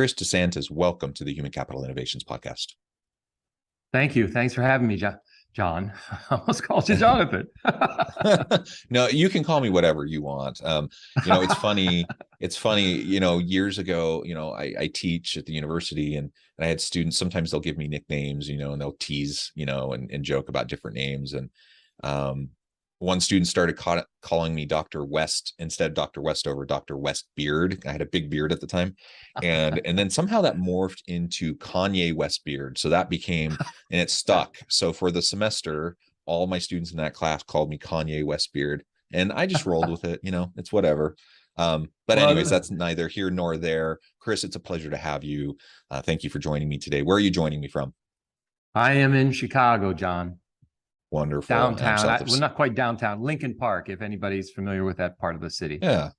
Chris De Santis, welcome to the Human Capital Innovations Podcast. Thank you. Thanks for having me, John. I almost called you Jonathan. No, you can call me whatever you want. It's funny. It's funny, years ago, I teach at the university and I had students, sometimes they'll give me nicknames, and they'll tease, and joke about different names. And one student started calling me Dr. West instead of Dr. Westover, Dr. West Beard. I had a big beard at the time. And then somehow that morphed into Kanye West Beard. So that became, and it stuck. So for the semester, all my students in that class called me Kanye West Beard. And I just rolled with it, it's whatever. But anyways, that's neither here nor there. Chris, it's a pleasure to have you. Thank you for joining me today. Where are you joining me from? I am in Chicago, John. Wonderful. Downtown. Well, not quite downtown. Lincoln Park, if anybody's familiar with that part of the city. Yeah,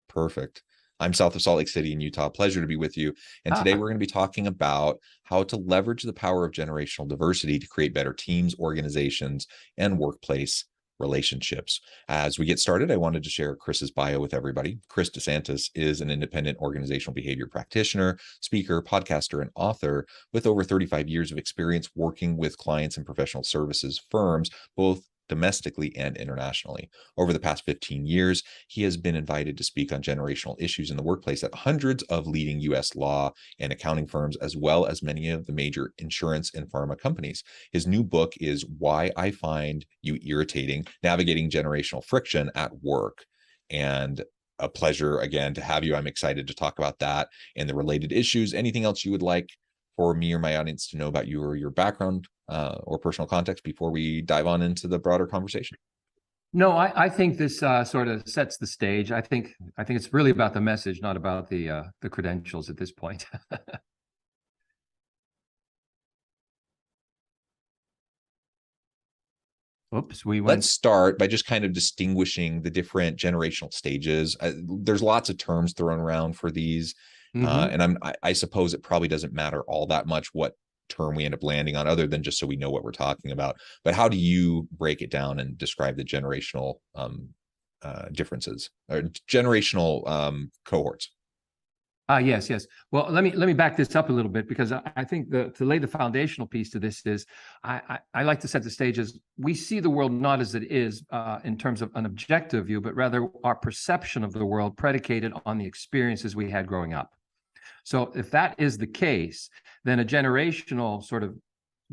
perfect. I'm south of Salt Lake City in Utah. Pleasure to be with you. And today we're going to be talking about how to leverage the power of generational diversity to create better teams, organizations, and workplace relationships. As we get started, I wanted to share Chris's bio with everybody. Chris De Santis is an independent organizational behavior practitioner, speaker, podcaster, and author with over 35 years of experience working with clients and professional services firms, both domestically and internationally. Over the past 15 years, he has been invited to speak on generational issues in the workplace at hundreds of leading U.S. law and accounting firms, as well as many of the major insurance and pharma companies. His new book is Why I Find You Irritating: Navigating Generational Friction at Work. And a pleasure again to have you. I'm excited to talk about that and the related issues. Anything else you would like for me or my audience to know about you or your background or personal context before we dive on into the broader conversation? No, I think this sort of sets the stage. I think it's really about the message, not about the credentials at this point. Oops, Let's start by just kind of distinguishing the different generational stages. There's lots of terms thrown around for these. And I suppose it probably doesn't matter all that much what term we end up landing on, other than just so we know what we're talking about. But how do you break it down and describe the generational differences or generational cohorts? Yes. Well, let me back this up a little bit, because I think to lay the foundational piece to this is I like to set the stage as we see the world not as it is in terms of an objective view, but rather our perception of the world predicated on the experiences we had growing up. So if that is the case, then a generational sort of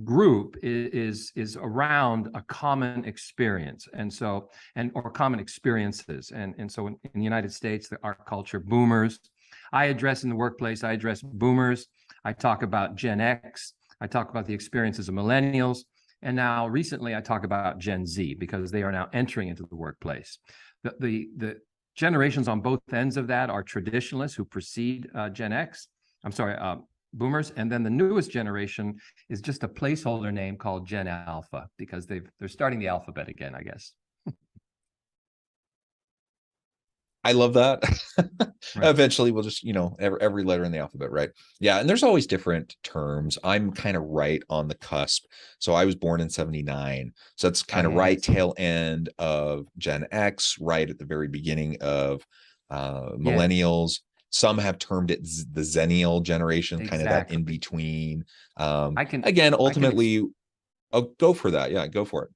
group is around a common experience, or common experiences. And so in the United States, our culture, boomers. I address in the workplace, I address boomers. I talk about Gen X. I talk about the experiences of millennials. And now recently I talk about Gen Z, because they are now entering into the workplace. The generations on both ends of that are traditionalists who precede boomers. And then the newest generation is just a placeholder name called Gen Alpha, because they're starting the alphabet again, I guess. I love that. Right. Eventually we'll just, every letter in the alphabet, right? Yeah. And there's always different terms. I'm kind of right on the cusp. So I was born in 79. So that's kind of right tail end of Gen X, right at the very beginning of millennials. Some have termed it the Zenial Generation, kind of that in between. Ultimately, go for that. Yeah, go for it.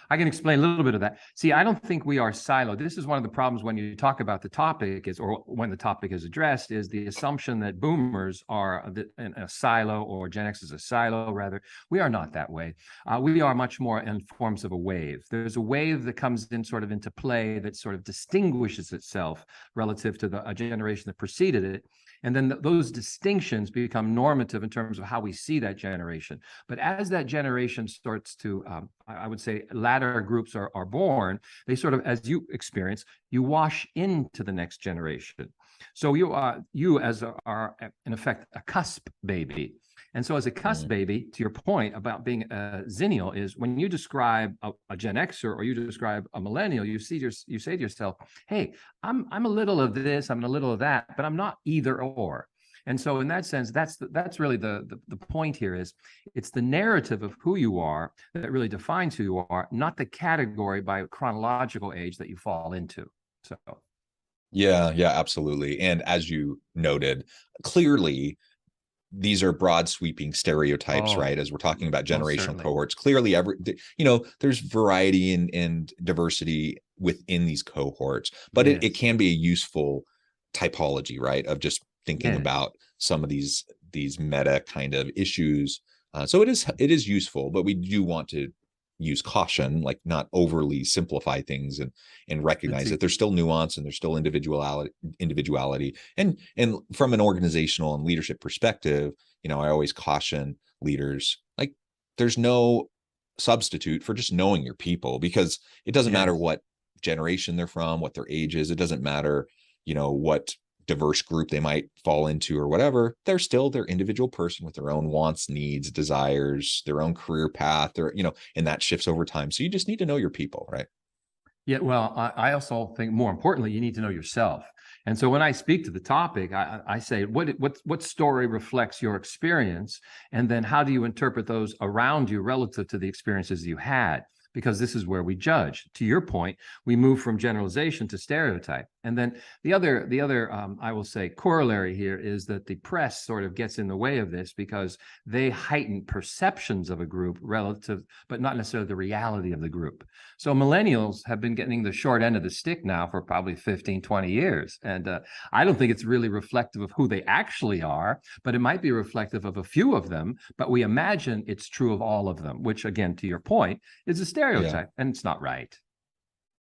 I can explain a little bit of that. See, I don't think we are siloed. This is one of the problems when you talk about the topic or when the topic is addressed, is the assumption that boomers are in a silo, or Gen X is a silo, rather. We are not that way. We are much more in forms of a wave. There's a wave that comes in sort of into play that sort of distinguishes itself relative to a generation that preceded it. And then those distinctions become normative in terms of how we see that generation. But as that generation starts to, I would say, latter groups are born, they sort of, as you experience, you wash into the next generation. So you are in effect a cusp baby. And so as a cusp baby, to your point about being a Zenial, is when you describe a Gen Xer or you describe a millennial, you say to yourself, hey, I'm a little of this, I'm a little of that, but I'm not either or. And so in that sense, that's really the point here, is it's the narrative of who you are that really defines who you are, not the category by chronological age that you fall into. So Yeah, yeah, absolutely. And as you noted, clearly these are broad sweeping stereotypes, right? Oh, As we're talking about most generational certainly. cohorts, clearly there's variety and diversity within these cohorts, but it Yes. can be a useful typology, right? Of just thinking Yes. about some of these meta kind of issues. So it is useful, but we do want to use caution, like not overly simplify things, and Let's recognize see. that there's still nuance and there's still individuality. And from an organizational and leadership perspective, I always caution leaders, like, there's no substitute for just knowing your people, because it doesn't matter Yes. what generation they're from, what their age is. It doesn't matter, what diverse group they might fall into or whatever. They're still their individual person with their own wants, needs, desires, their own career path, and that shifts over time. So you just need to know your people, right? Yeah, well, I also think more importantly, you need to know yourself. And so when I speak to the topic, I say, what story reflects your experience? And then how do you interpret those around you relative to the experiences you had? Because this is where we judge. To your point, we move from generalization to stereotype. And then the other, I will say, corollary here is that the press sort of gets in the way of this because they heighten perceptions of a group relative, but not necessarily the reality of the group. So millennials have been getting the short end of the stick now for probably 15, 20 years. And I don't think it's really reflective of who they actually are, but it might be reflective of a few of them. But we imagine it's true of all of them, which, again, to your point, is a Yeah. stereotype, and it's not right.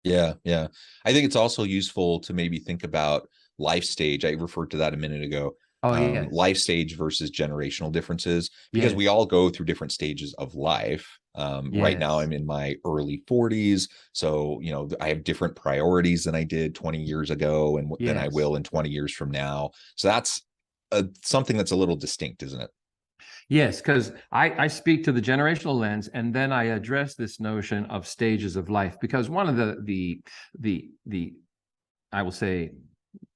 Yeah, yeah. I think it's also useful to maybe think about life stage. I referred to that a minute ago. Oh, yes. Life stage versus generational differences, because we Yes. all go through different stages of life. Right now, Yes. I'm in my early 40s. So, I have different priorities than I did 20 years ago and than I Yes. will in 20 years from now. So that's something that's a little distinct, isn't it? Yes, because I speak to the generational lens, and then I address this notion of stages of life. Because one of the I will say,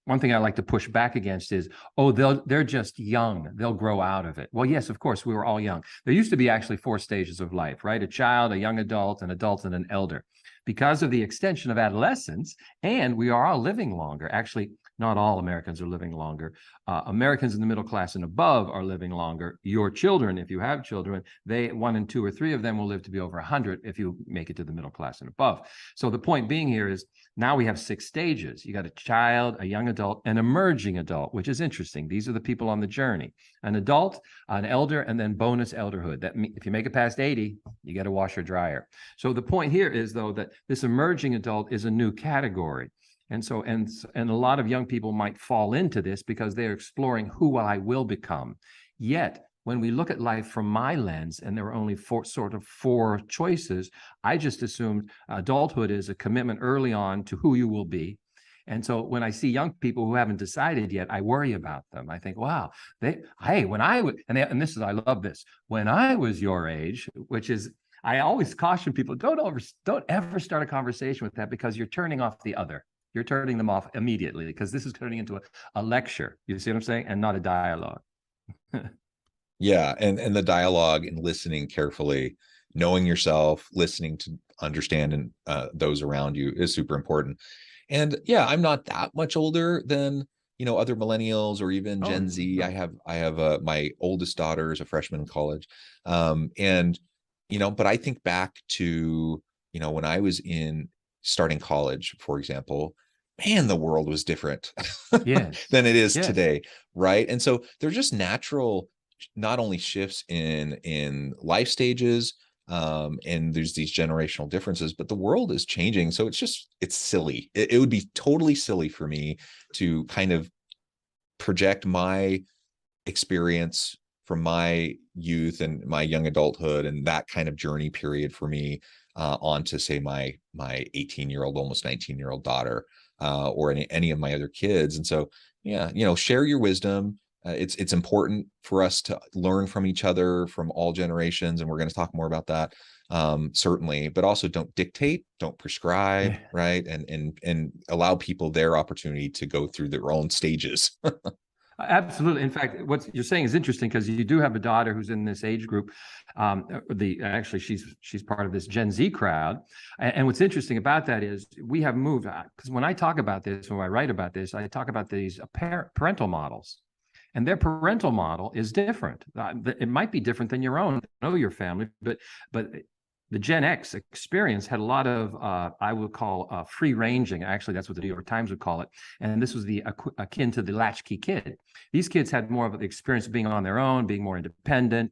one thing I like to push back against is, oh, they're just young. They'll grow out of it. Well, yes, of course, we were all young. There used to be actually four stages of life, right? A child, a young adult, an adult, and an elder. Because of the extension of adolescence, and we are all living longer. Actually, not all Americans are living longer. Americans in the middle class and above are living longer. Your children, if you have children, they, one and two or three of them will live to be over 100 if you make it to the middle class and above. So the point being here is, now we have six stages. You got a child, a young adult, an emerging adult, which is interesting. These are the people on the journey. An adult, an elder, and then bonus elderhood. That if you make it past 80, you get a washer dryer. So the point here is, though, that this emerging adult is a new category. And so, and a lot of young people might fall into this because they're exploring who I will become. Yet, when we look at life from my lens, and there are only four choices, I just assumed adulthood is a commitment early on to who you will be. And so when I see young people who haven't decided yet, I worry about them. I think, wow, when I would, and this is, I love this, when I was your age, which is, I always caution people, don't ever start a conversation with that, because you're turning off the other. You're turning them off immediately, because this is turning into a lecture. You see what I'm saying? And not a dialogue. Yeah, and the dialogue and listening carefully, knowing yourself, listening to understand and those around you is super important. And yeah, I'm not that much older than other millennials or even Oh, Gen Z. I no. have my oldest daughter is a freshman in college, and but I think back to when I was in starting college, for example. Man, the world was different Yes. than it is Yes. today, right? And so they're just natural, not only shifts in life stages, and there's these generational differences, but the world is changing. So it's silly. It would be totally silly for me to kind of project my experience from my youth and my young adulthood and that kind of journey period for me, onto, say, my 18-year-old, almost 19-year-old daughter, or any of my other kids. And so, yeah, share your wisdom. It's important for us to learn from each other, from all generations, and we're going to talk more about that, certainly. But also, don't dictate, don't prescribe, Yeah. right? And allow people their opportunity to go through their own stages. Absolutely. In fact, what you're saying is interesting because you do have a daughter who's in this age group. Actually, she's part of this Gen Z crowd. And what's interesting about that is we have moved, because when I talk about this, when I write about this, I talk about these parental models. And their parental model is different. It might be different than your own. I know your family, but the Gen X experience had a lot of, I would call free ranging. Actually, that's what the New York Times would call it. And this was the akin to the latchkey kid. These kids had more of the experience of being on their own, being more independent.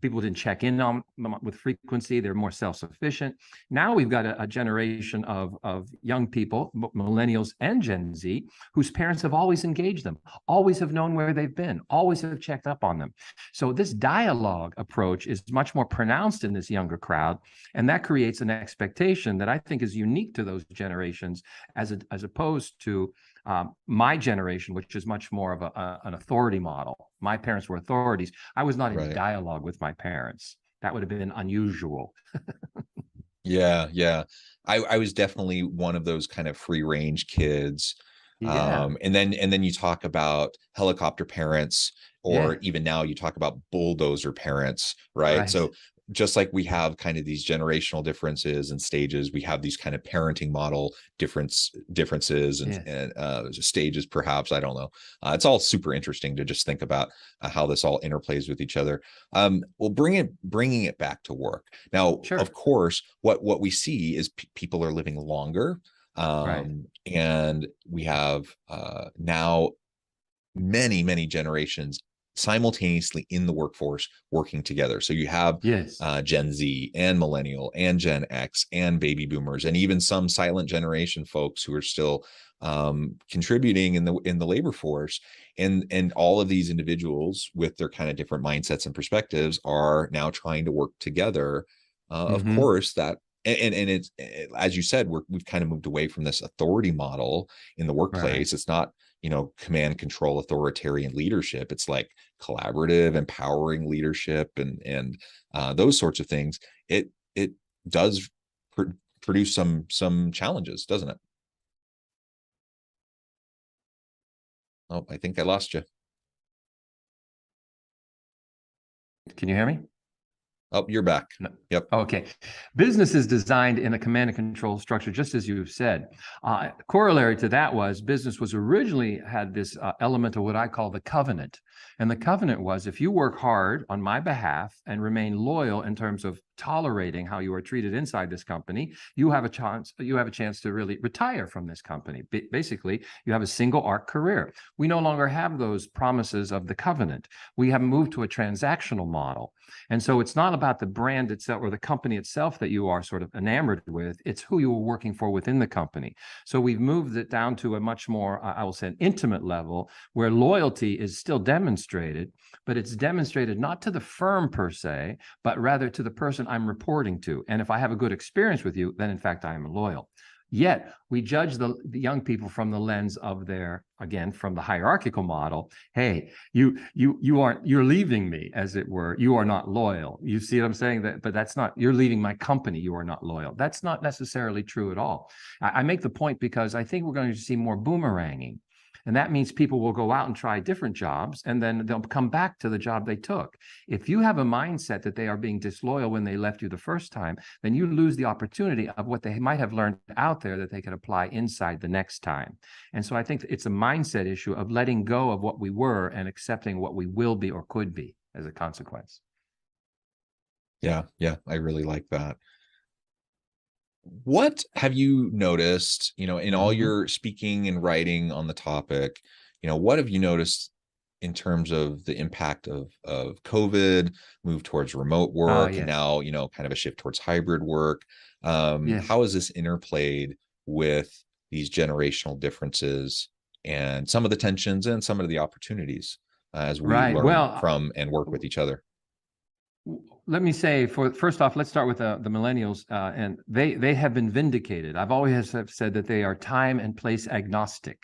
People didn't check in on them with frequency. They're more self-sufficient. Now we've got a generation of young people, millennials and Gen Z, whose parents have always engaged them, always have known where they've been, always have checked up on them. So this dialogue approach is much more pronounced in this younger crowd. And that creates an expectation that I think is unique to those generations, as opposed to my generation, which is much more of an authority model. My parents were authorities. I was not in dialogue with my parents. That would have been unusual. Yeah. I was definitely one of those kind of free range kids. Yeah. And then you talk about helicopter parents, or even now you talk about bulldozer parents, right? So just like we have kind of these generational differences and stages, we have these kind of parenting model differences and stages, perhaps. I don't know. It's all super interesting to just think about how this all interplays with each other. Well, bringing it back to work now. Of course, what we see is people are living longer, and we have now many generations simultaneously in the workforce working together. So you have Gen Z and millennial and Gen X and baby boomers, and even some silent generation folks who are still contributing in the labor force. And all of these individuals with their kind of different mindsets and perspectives are now trying to work together. Of course, that and it's, as you said, we've kind of moved away from this authority model in the workplace. It's not, command, control, authoritarian leadership. It's like collaborative, empowering leadership, and those sorts of things. It does produce some challenges, doesn't it? Oh, I think I lost you. Can you hear me? Oh, you're back. No. Yep. Okay. Business is designed in a command and control structure, just as you've said. Corollary to that was business was originally had this element of what I call the covenant. And the covenant was, if you work hard on my behalf and remain loyal in terms of tolerating how you are treated inside this company, you have a chance to really retire from this company. Basically, you have a single arc career. We no longer have those promises of the covenant. We have moved to a transactional model. And so it's not about the brand itself or the company itself that you are sort of enamored with. It's who you are working for within the company. So we've moved it down to a much more, I will say, an intimate level where loyalty is still demonstrated, but it's demonstrated not to the firm per se, but rather to the person I'm reporting to. And if I have a good experience with you, then in fact, I am loyal. Yet we judge the young people from the lens of their, again, from the hierarchical model. Hey, you're leaving me, as it were. You are not loyal. You see what I'm saying? But that's not, you're leaving my company. You are not loyal. That's not necessarily true at all. I make the point because I think we're going to see more boomeranging. And that means people will go out and try different jobs, and then they'll come back to the job they took. If you have a mindset that they are being disloyal when they left you the first time, then you lose the opportunity of what they might have learned out there that they could apply inside the next time. And so I think it's a mindset issue of letting go of what we were and accepting what we will be or could be as a consequence. Yeah, I really like that. What have you noticed, in all your speaking and writing on the topic, what have you noticed in terms of the impact of COVID, move towards remote work, and now, kind of a shift towards hybrid work? How has this interplayed with these generational differences and some of the tensions and some of the opportunities as we learn from and work with each other? Let me say, first off, let's start with the millennials, and they have been vindicated. I've always said that they are time and place agnostic.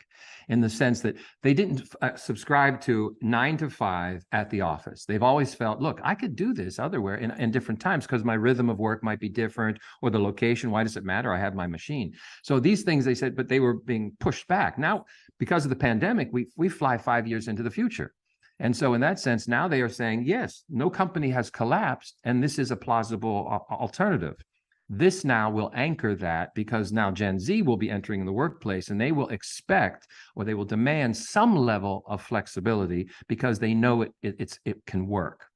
in the sense that they didn't subscribe to 9 to 5 at the office. They've always felt, look, I could do this otherwhere in different times because my rhythm of work might be different, or the location. Why does it matter? I have my machine. So these things, they said, but they were being pushed back. Now, because of the pandemic, we fly 5 years into the future. And so in that sense, now they are saying, yes, no company has collapsed, and this is a plausible alternative. This now will anchor that, because now Gen Z will be entering the workplace, and they will expect, or they will demand, some level of flexibility because they know it can work.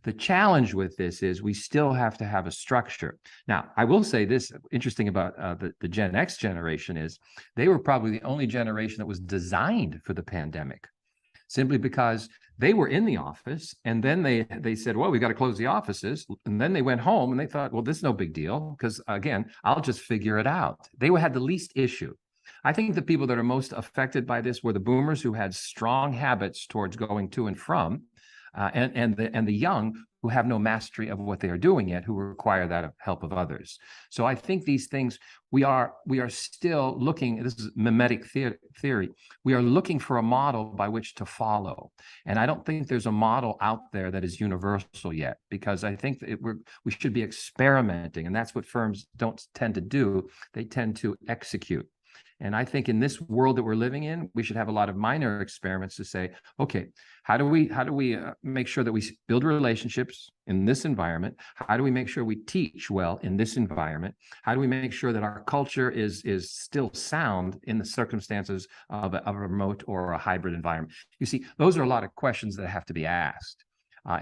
The challenge with this is we still have to have a structure. Now, I will say this interesting about the Gen X generation is they were probably the only generation that was designed for the pandemic, simply because they were in the office, and then they said, well, we got to close the offices. And then they went home and they thought, well, this is no big deal, because again, I'll just figure it out. They had the least issue. I think the people that are most affected by this were the boomers, who had strong habits towards going to and from, and the young, who have no mastery of what they are doing yet, who require that help of others. So I think these things, we are still looking, this is mimetic theory, we are looking for a model by which to follow. And I don't think there's a model out there that is universal yet, because I think that we should be experimenting, and that's what firms don't tend to do. They tend to execute. And I think in this world that we're living in, we should have a lot of minor experiments to say, okay, how do we make sure that we build relationships in this environment? How do we make sure we teach well in this environment? How do we make sure that our culture is still sound in the circumstances of a remote or a hybrid environment? You see, those are a lot of questions that have to be asked.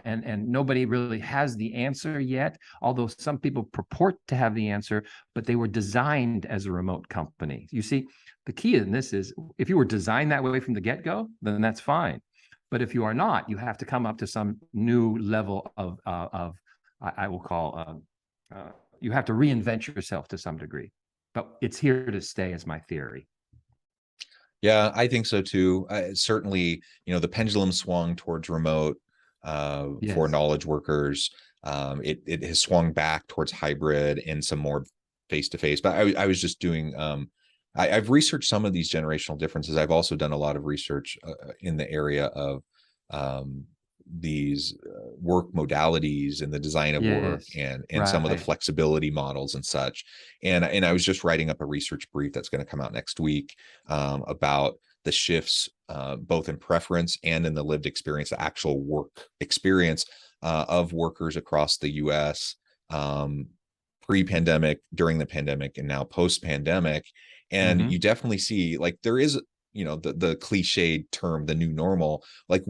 And nobody really has the answer yet, although some people purport to have the answer, but they were designed as a remote company. You see, the key in this is, if you were designed that way from the get-go, then that's fine. But if you are not, you have to come up to some new level of I will call, you have to reinvent yourself to some degree. But it's here to stay, is my theory. Yeah, I think so too. Certainly, the pendulum swung towards remote for knowledge workers. It has swung back towards hybrid and some more face-to-face. But I was just doing, I've researched some of these generational differences. I've also done a lot of research in the area of these work modalities and the design of work, and some of the flexibility models and such. And I was just writing up a research brief that's going to come out next week about the shifts both in preference and in the lived experience, the actual work experience of workers across the US pre-pandemic, during the pandemic, and now post-pandemic. And you definitely see, like, there is, the cliched term, the new normal, like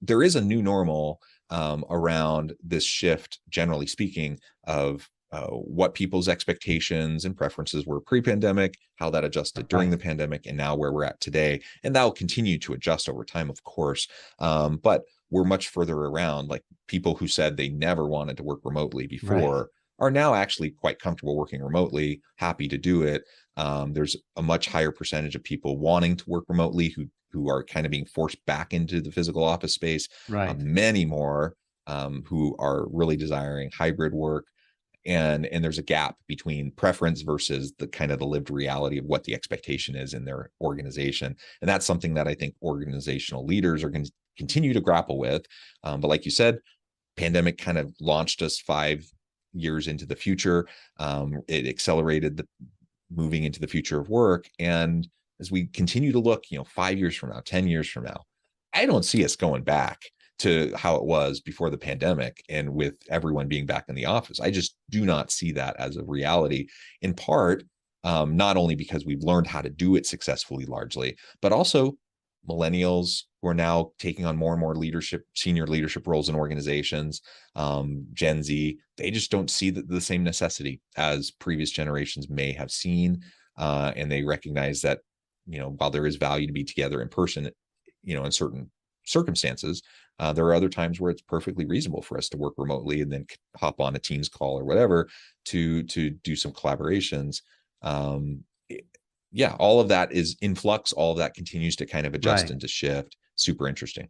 there is a new normal around this shift, generally speaking, of what people's expectations and preferences were pre-pandemic, how that adjusted during the pandemic, and now where we're at today. And that will continue to adjust over time, of course. But we're much further around. Like, people who said they never wanted to work remotely before are now actually quite comfortable working remotely, happy to do it. There's a much higher percentage of people wanting to work remotely who are kind of being forced back into the physical office space. Many more who are really desiring hybrid work. And there's a gap between preference versus the kind of the lived reality of what the expectation is in their organization. And that's something that I think organizational leaders are going to continue to grapple with. But like you said, pandemic kind of launched us 5 years into the future. It accelerated the moving into the future of work. And as we continue to look, 5 years from now, 10 years from now, I don't see us going back to how it was before the pandemic and with everyone being back in the office. I just do not see that as a reality, in part, not only because we've learned how to do it successfully largely, but also millennials who are now taking on more and more senior leadership roles in organizations, Gen Z, they just don't see the same necessity as previous generations may have seen. And they recognize that, while there is value to be together in person, in certain circumstances, there are other times where it's perfectly reasonable for us to work remotely and then hop on a Teams call or whatever to do some collaborations. All of that is in flux. All of that continues to kind of adjust and to shift. Super interesting.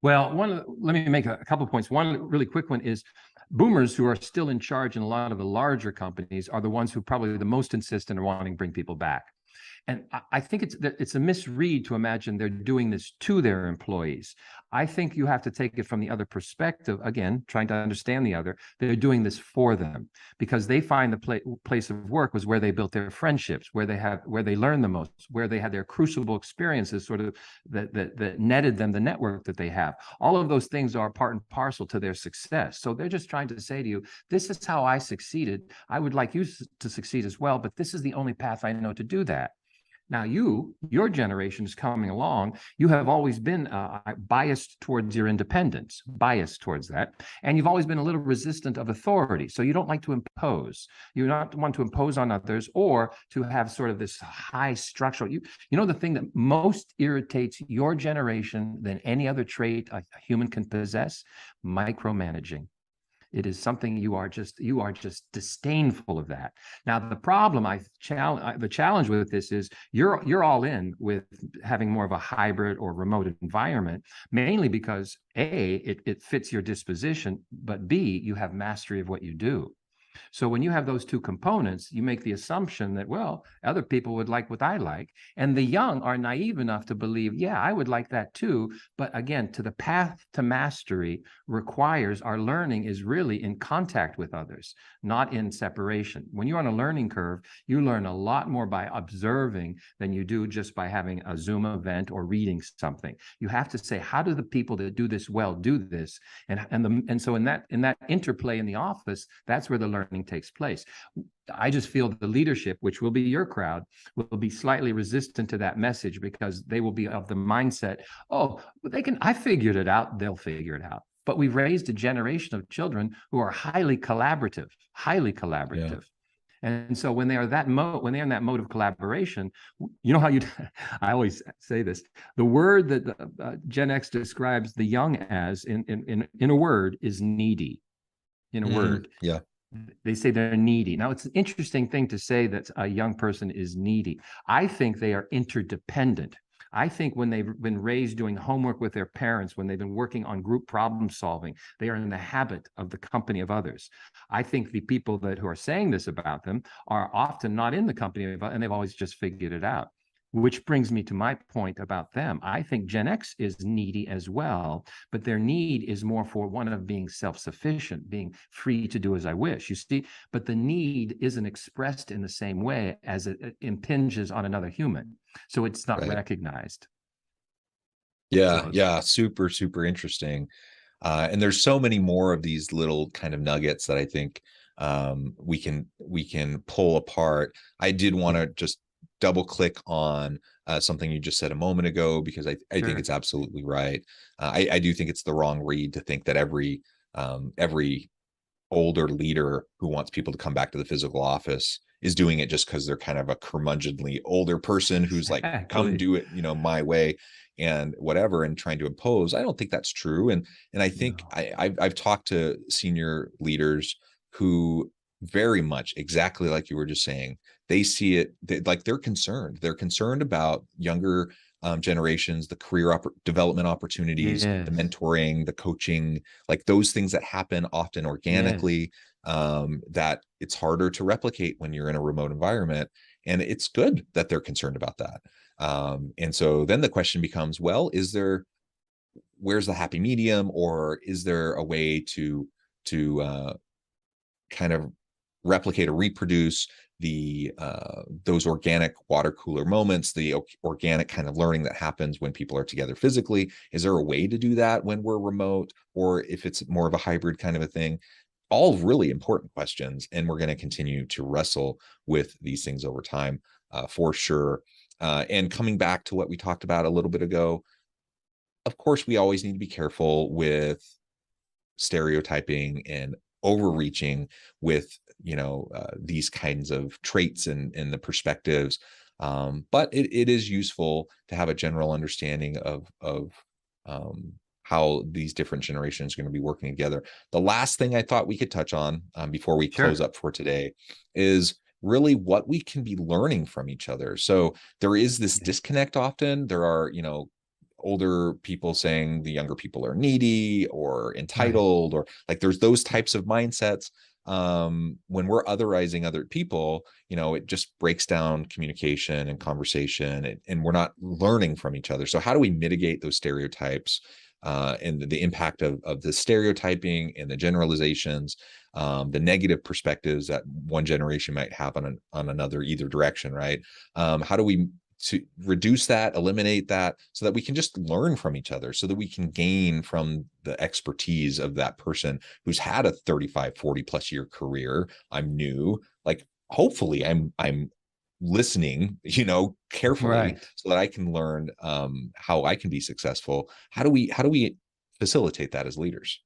Well, let me make a couple of points. One really quick one is boomers, who are still in charge in a lot of the larger companies, are the ones who probably the most insistent on wanting to bring people back. And I think it's a misread to imagine they're doing this to their employees. I think you have to take it from the other perspective, again, trying to understand the other. They're doing this for them because they find the place of work was where they built their friendships, where they learned the most, where they had their crucible experiences, sort of that netted them the network that they have. All of those things are part and parcel to their success. So they're just trying to say to you, this is how I succeeded. I would like you to succeed as well, but this is the only path I know to do that. Now, your generation is coming along. You have always been biased towards your independence, biased towards that. And you've always been a little resistant of authority. So you don't like to impose. You don't want to impose on others or to have sort of this high structural. You know, the thing that most irritates your generation than any other trait a human can possess? Micromanaging. It is something you are just disdainful of that. Now, the problem the challenge with this is you're all in with having more of a hybrid or remote environment, mainly because A, it fits your disposition, but B, you have mastery of what you do. So when you have those two components, you make the assumption that, well, other people would like what I like. And the young are naive enough to believe, yeah, I would like that too. But again, the path to mastery requires our learning is really in contact with others, not in separation. When you're on a learning curve, you learn a lot more by observing than you do just by having a Zoom event or reading something. You have to say, how do the people that do this well do this? And so in that interplay in the office, that's where the learning takes place. I just feel the leadership, which will be your crowd, will be slightly resistant to that message because they will be of the mindset, oh, I figured it out, they'll figure it out. But we've raised a generation of children who are highly collaborative. Yeah. And so when they're in that mode of collaboration, you know how I always say this, the word that Gen X describes the young as in a word is needy. In a word. Yeah. They say they're needy. Now, it's an interesting thing to say that a young person is needy. I think they are interdependent. I think when they've been raised doing homework with their parents, when they've been working on group problem solving, they are in the habit of the company of others. I think the people who are saying this about them are often not in the company of, and they've always just figured it out. Which brings me to my point about them. I think Gen X is needy as well, but their need is more for one of being self-sufficient, being free to do as I wish, you see, but the need isn't expressed in the same way as it impinges on another human. So it's not recognized. Yeah, yeah, super, super interesting. And there's so many more of these little kind of nuggets that I think we can pull apart. I did want to just double click on something you just said a moment ago, because I think it's absolutely right. I do think it's the wrong read to think that every older leader who wants people to come back to the physical office is doing it just because they're kind of a curmudgeonly older person who's like, come do it, my way and whatever, and trying to impose. I don't think that's true. And I think I've talked to senior leaders who very much exactly like you were just saying, they see it like they're concerned about younger generations, the career development opportunities, the mentoring, the coaching, like those things that happen often organically, that it's harder to replicate when you're in a remote environment. And it's good that they're concerned about that. And so then the question becomes, well, where's the happy medium, or is there a way to kind of replicate or reproduce those organic water cooler moments, the organic kind of learning that happens when people are together physically? Is there a way to do that when we're remote, or if it's more of a hybrid kind of a thing? All really important questions, and we're going to continue to wrestle with these things over time, for sure. And coming back to what we talked about a little bit ago, of course, we always need to be careful with stereotyping and overreaching with these kinds of traits and the perspectives, but it is useful to have a general understanding of how these different generations are going to be working together. The last thing I thought we could touch on before we close up for today is really what we can be learning from each other. So there is this disconnect often. There are older people saying the younger people are needy or entitled, or like there's those types of mindsets. when we're otherizing other people, it just breaks down communication and conversation, and we're not learning from each other. So how do we mitigate those stereotypes and the impact of the stereotyping and the generalizations, the negative perspectives that one generation might have on another, either direction, right? How do we to reduce that, eliminate that, so that we can just learn from each other, so that we can gain from the expertise of that person who's had a 35, 40 plus year career. I'm new, like, hopefully I'm listening, carefully, Right. so that I can learn how I can be successful. How do we facilitate that as leaders?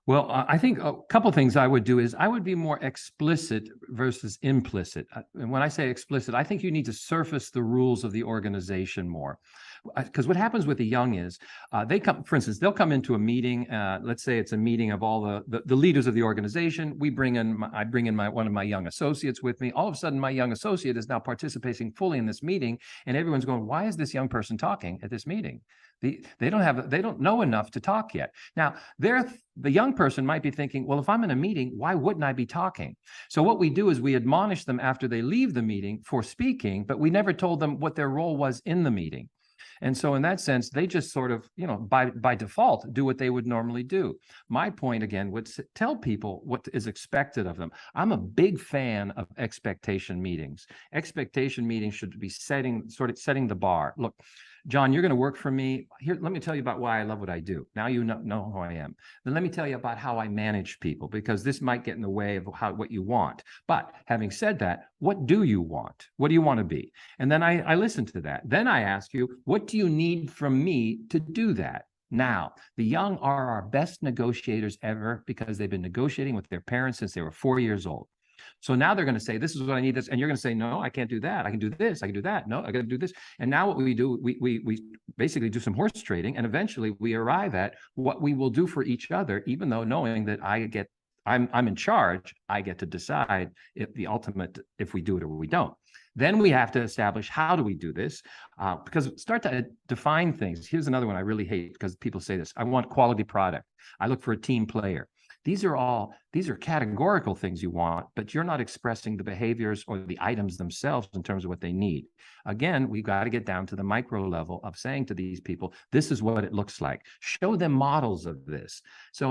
Well, I think a couple of things I would do is I would be more explicit versus implicit. And when I say explicit, I think you need to surface the rules of the organization more. Because what happens with the young is they come, for instance, they'll come into a meeting. Let's say it's a meeting of all the leaders of the organization. I bring in one of my young associates with me. All of a sudden, my young associate is now participating fully in this meeting, and everyone's going, "Why is this young person talking at this meeting?" They don't know enough to talk yet. Now, the young person might be thinking, well, if I'm in a meeting, why wouldn't I be talking? So what we do is we admonish them after they leave the meeting for speaking, but we never told them what their role was in the meeting. And so in that sense, they just sort of, by default, do what they would normally do. My point, again, would tell people what is expected of them. I'm a big fan of expectation meetings. Expectation meetings should be setting the bar. Look, John, you're going to work for me. Here, let me tell you about why I love what I do. Now you know who I am. Then let me tell you about how I manage people, because this might get in the way of what you want. But having said that, what do you want? What do you want to be? And then I listen to that. Then I ask you, what do you need from me to do that? Now, the young are our best negotiators ever, because they've been negotiating with their parents since they were 4 years old. So now they're going to say, this is what I need, this. And you're going to say, no, I can't do that. I can do this. I can do that. No, I got to do this. And now what we do, we basically do some horse trading. And eventually we arrive at what we will do for each other, even though knowing that I'm in charge, I get to decide if we do it or we don't. Then we have to establish, how do we do this? Because start to define things. Here's another one I really hate, because people say this: I want quality product. I look for a team player. These are categorical things you want, but you're not expressing the behaviors or the items themselves in terms of what they need. Again, we've got to get down to the micro level of saying to these people, this is what it looks like. Show them models of this. So,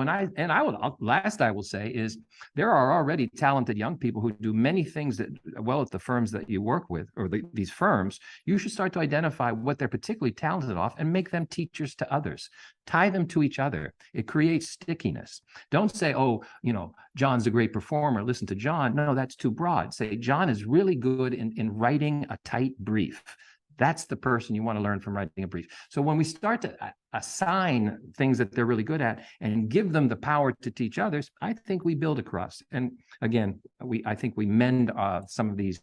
last I will say is, there are already talented young people who do many things that well at the firms that you work with, or these firms. You should start to identify what they're particularly talented off and make them teachers to others. Tie them to each other. It creates stickiness. Don't say, oh, John's a great performer, listen to John. No, that's too broad. Say, John is really good in writing a tight brief. That's the person you want to learn from, writing a brief. So when we start to assign things that they're really good at and give them the power to teach others, I think we build across. And again, I think we mend some of these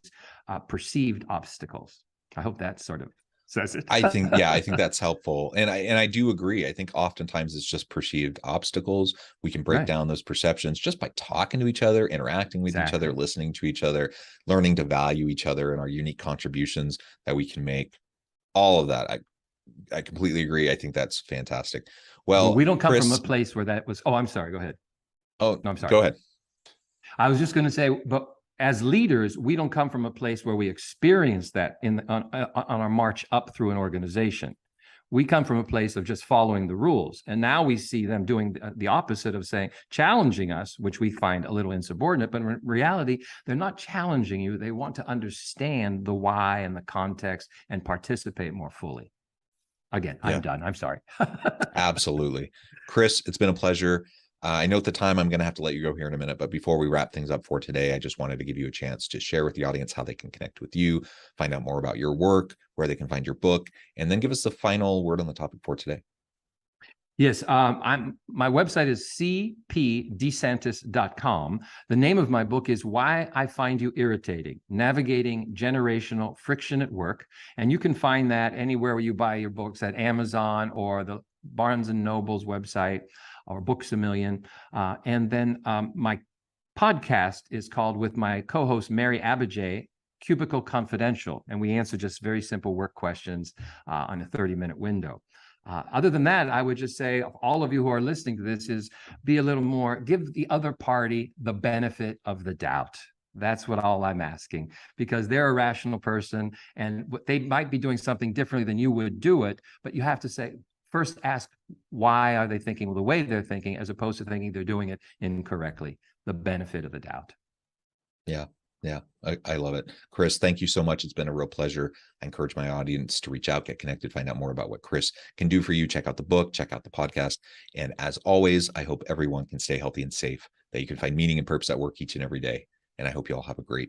perceived obstacles. I hope that sort of says it. I think that's helpful. And I do agree. I think oftentimes it's just perceived obstacles. We can break down those perceptions just by talking to each other, interacting with each other, listening to each other, learning to value each other and our unique contributions that we can make. All of that. I completely agree. I think that's fantastic. Well, we don't come Chris, from a place where that was, oh, I'm sorry. Go ahead. Oh, no, I'm sorry. Go ahead. I was just going to say, but as leaders, we don't come from a place where we experience that on our march up through an organization. We come from a place of just following the rules. And now we see them doing the opposite of challenging us, which we find a little insubordinate. But in reality, they're not challenging you. They want to understand the why and the context and participate more fully. Again, I'm done. I'm sorry. Absolutely. Chris, it's been a pleasure. I know at the time I'm going to have to let you go here in a minute, but before we wrap things up for today, I just wanted to give you a chance to share with the audience how they can connect with you, find out more about your work, where they can find your book, and then give us the final word on the topic for today. Yes, my website is cpdesantis.com. The name of my book is Why I Find You Irritating: Navigating Generational Friction at Work. And you can find that anywhere where you buy your books, at Amazon or the Barnes and Noble's website, or Books A Million. And then my podcast is called, with my co-host Mary Abijay, Cubicle Confidential. And we answer just very simple work questions on a 30-minute window. Other than that, I would just say, all of you who are listening to this, is be a little more, give the other party the benefit of the doubt. That's what all I'm asking, because they're a rational person and they might be doing something differently than you would do it. But you have to say, first ask, why are they thinking the way they're thinking, as opposed to thinking they're doing it incorrectly? The benefit of the doubt. Yeah. Yeah, I love it. Chris, thank you so much. It's been a real pleasure. I encourage my audience to reach out, get connected, find out more about what Chris can do for you. Check out the book, check out the podcast. And as always, I hope everyone can stay healthy and safe, that you can find meaning and purpose at work each and every day. And I hope you all have a great